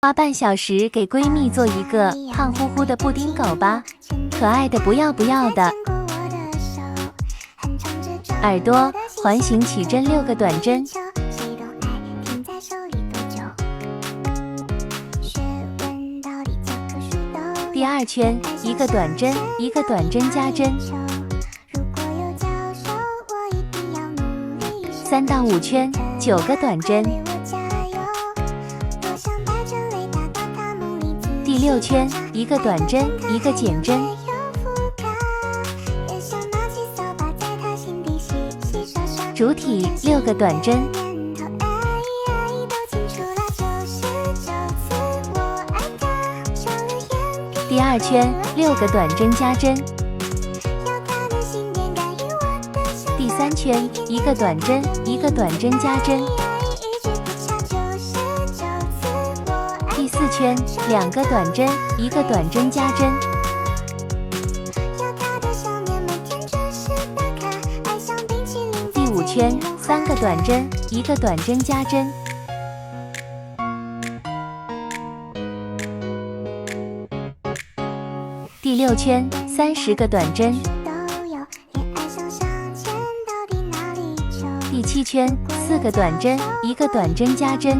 花半小时给闺蜜做一个胖乎乎的布丁狗吧，可爱的不要不要的。耳朵环形起针6个短针，第2圈1个短针1个短针加针，3到5圈9个短针，第6圈1个短针1个减针，主体6个短针，第2圈6个短针加针，第3圈1个短针1个短针加针，第4圈2个短针1个短针加针，第5圈3个短针1个短针加针，第6圈30个短针，第7圈4个短针1个短针加针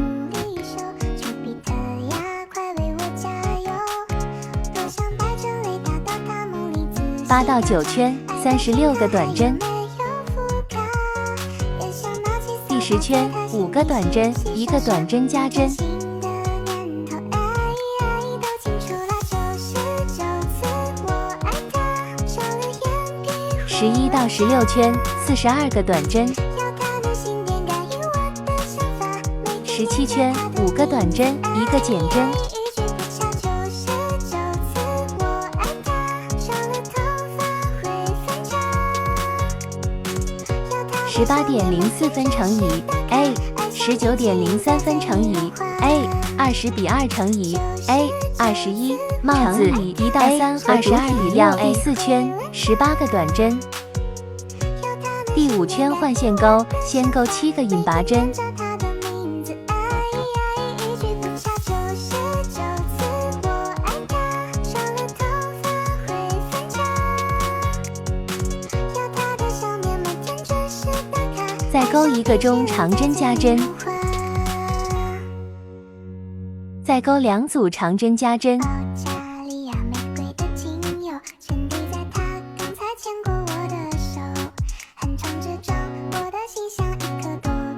，8到9圈36个短针，第10圈5个短针1个短针加针，11到16圈42个短针，17圈5个短针1个减针，18.04分乘以 a 19.03分乘以 a 20:2乘以 a 21帽子1到3和22一样。第4圈18个短针，第5圈换线钩，先钩7个引拔针，再钩1个中长针加针，再钩2组长针加针，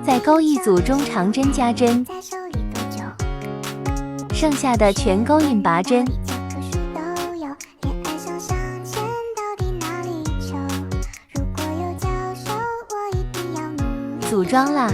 再钩1组中长针加针，剩下的全钩引拔针。组装啦！